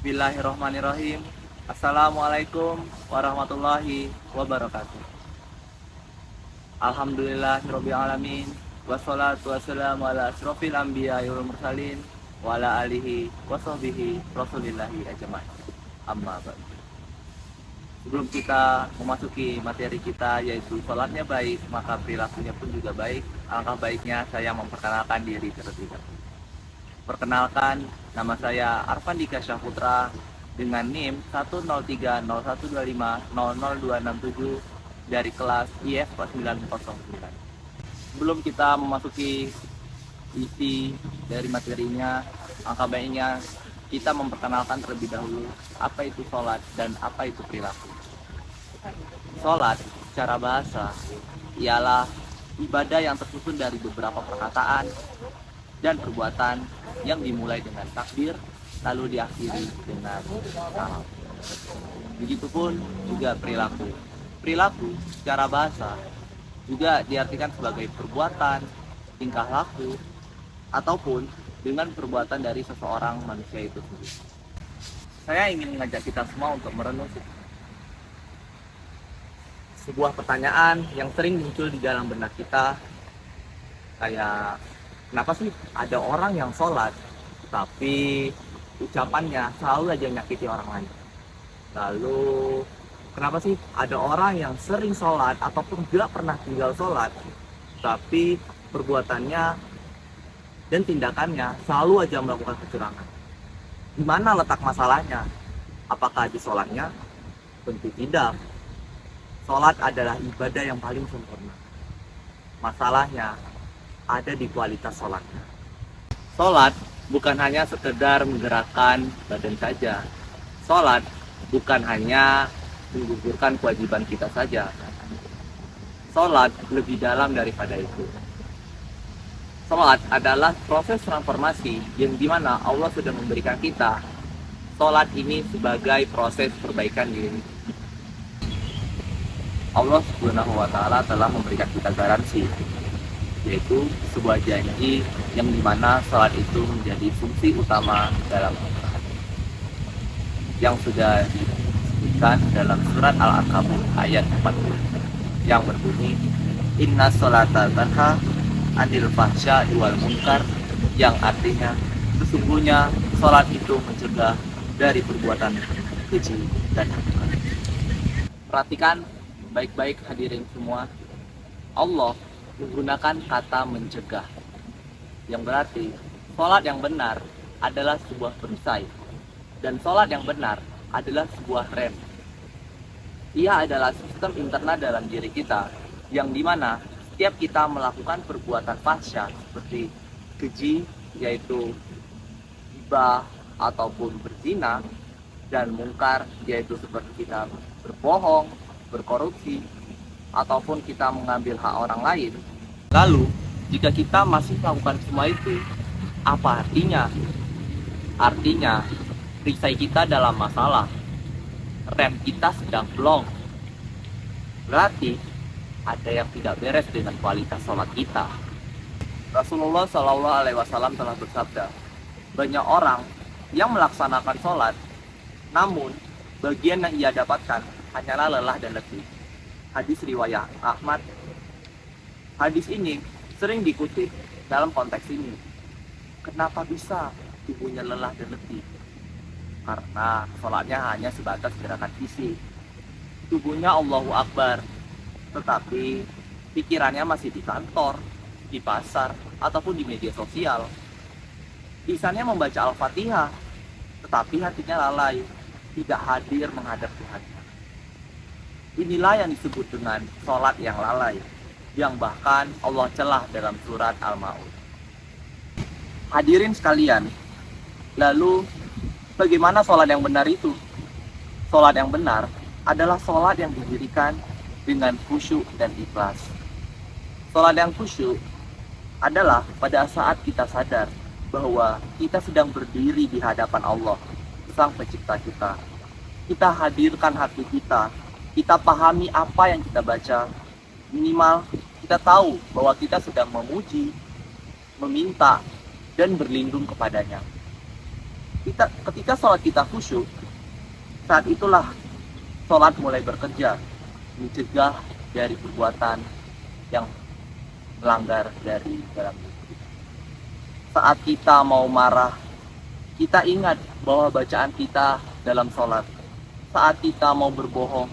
Bismillahirrahmanirrahim. Assalamualaikum warahmatullahi wabarakatuh. Alhamdulillahirabbil alamin. Wassalatu wassalamu ala asrofil anbiya'i wal mursalin wa ala alihi washabbihi rasulillahi ajmain. Amma ba'du. Sebelum kita memasuki materi kita yaitu salatnya baik, maka perilakunya pun juga baik. Alangkah baiknya saya memperkenalkan diri terlebih dahulu. Perkenalkan, nama saya Arfandika Syahputra dengan NIM 1030125000267 dari kelas IF 909. Sebelum kita memasuki isi dari materinya, alangkah baiknya kita memperkenalkan terlebih dahulu apa itu sholat dan apa itu perilaku. Sholat secara bahasa ialah ibadah yang tersusun dari beberapa perkataan dan perbuatan yang dimulai dengan takbir lalu diakhiri dengan salam. Begitupun juga perilaku. Perilaku secara bahasa juga diartikan sebagai perbuatan, tingkah laku, ataupun dengan perbuatan dari seseorang manusia itu sendiri. Saya ingin mengajak kita semua untuk merenung sebuah pertanyaan yang sering muncul di dalam benak kita, kayak kenapa sih ada orang yang sholat tapi ucapannya selalu aja menyakiti orang lain? Lalu kenapa sih ada orang yang sering sholat ataupun gak pernah tinggal sholat tapi perbuatannya dan tindakannya selalu aja melakukan kecurangan? Di mana letak masalahnya? Apakah di sholatnya? Tentu tidak. Sholat adalah ibadah yang paling sempurna. Masalahnya ada di kualitas sholatnya. Sholat bukan hanya sekedar menggerakkan badan saja. Sholat bukan hanya menggugurkan kewajiban kita saja. Sholat lebih dalam daripada itu. Sholat adalah proses transformasi yang dimana Allah sudah memberikan kita sholat ini sebagai proses perbaikan diri. Allah Subhanahu wa Ta'ala telah memberikan kita garansi, yaitu sebuah janji yang dimana sholat itu menjadi fungsi utama dalam Al-Quran, yang sudah disebutkan dalam surat Al-Ankabut ayat 40 yang berbunyi inna sholata tanha anil fahsya'i wal munkar, yang artinya sesungguhnya sholat itu mencegah dari perbuatan keji dan munkar. Perhatikan baik-baik hadirin semua, Allah menggunakan kata mencegah, yang berarti sholat yang benar adalah sebuah perisai dan sholat yang benar adalah sebuah rem. Ia adalah sistem internal dalam diri kita yang dimana setiap kita melakukan perbuatan fahsya seperti keji, yaitu ghibah ataupun berzina, dan mungkar, yaitu seperti kita berbohong, berkorupsi, ataupun kita mengambil hak orang lain. Lalu, jika kita masih melakukan semua itu, apa artinya? Artinya, perisai kita dalam masalah, rem kita sedang blong. Berarti, ada yang tidak beres dengan kualitas sholat kita. Rasulullah SAW telah bersabda, banyak orang yang melaksanakan sholat, namun bagian yang ia dapatkan hanyalah lelah dan letih. Hadis riwayat Ahmad. Hadis ini sering dikutip dalam konteks ini. Kenapa bisa tubuhnya lelah dan letih? Karena sholatnya hanya sebatas gerakan fisik. Tubuhnya Allahu Akbar, tetapi pikirannya masih di kantor, di pasar, ataupun di media sosial. Lisannya membaca Al-Fatihah, tetapi hatinya lalai, tidak hadir menghadap Tuhan. Inilah yang disebut dengan sholat yang lalai, yang bahkan Allah celah dalam surat Al-Ma'un. Hadirin sekalian, lalu bagaimana sholat yang benar itu? Sholat yang benar adalah sholat yang didirikan dengan khusyuk dan ikhlas. Sholat yang khusyuk adalah pada saat kita sadar bahwa kita sedang berdiri di hadapan Allah, Sang Pencipta kita. Kita hadirkan hati kita, kita pahami apa yang kita baca, minimal kita tahu bahwa kita sedang memuji, meminta, dan berlindung kepadanya. Ketika sholat kita khusyuk, saat itulah sholat mulai bekerja, mencegah dari perbuatan yang melanggar dari dalam diri. Saat kita mau marah, kita ingat bahwa bacaan kita dalam sholat. Saat kita mau berbohong,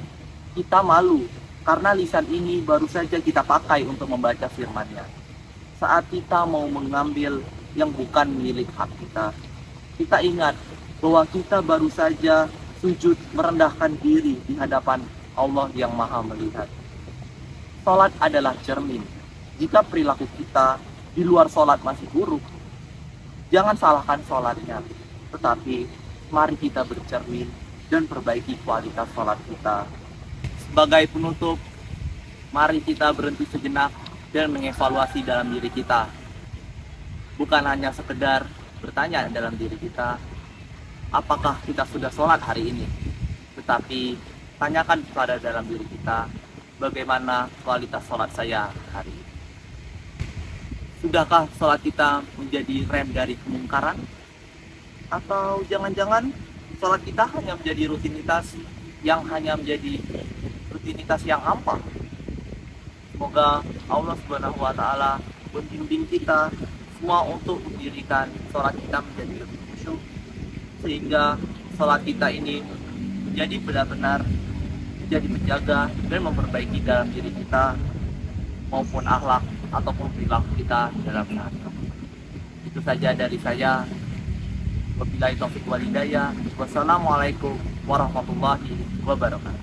kita malu karena lisan ini baru saja kita pakai untuk membaca firman-Nya. Saat kita mau mengambil yang bukan milik hak kita, kita ingat bahwa kita baru saja sujud merendahkan diri di hadapan Allah yang Maha Melihat. Sholat adalah cermin. Jika perilaku kita di luar sholat masih buruk, jangan salahkan sholatnya, tetapi mari kita bercermin dan perbaiki kualitas sholat kita. Sebagai penutup, mari kita berhenti sejenak dan mengevaluasi dalam diri kita. Bukan hanya sekedar bertanya dalam diri kita, apakah kita sudah sholat hari ini? Tetapi tanyakan kepada dalam diri kita, bagaimana kualitas sholat saya hari ini? Sudahkah sholat kita menjadi rem dari kemungkaran? Atau jangan-jangan sholat kita hanya menjadi rutinitas yang hampa? Semoga Allah Subhanahu wa Ta'ala membimbing kita semua untuk mendirikan sholat kita menjadi lebih khusyuk, sehingga sholat kita ini menjadi benar-benar menjadi menjaga dan memperbaiki dalam diri kita maupun akhlak ataupun perilaku kita dalam sehari-hari. Itu saja dari saya. Wabillahi taufiq wal hidayah. Wassalamualaikum warahmatullahi wabarakatuh.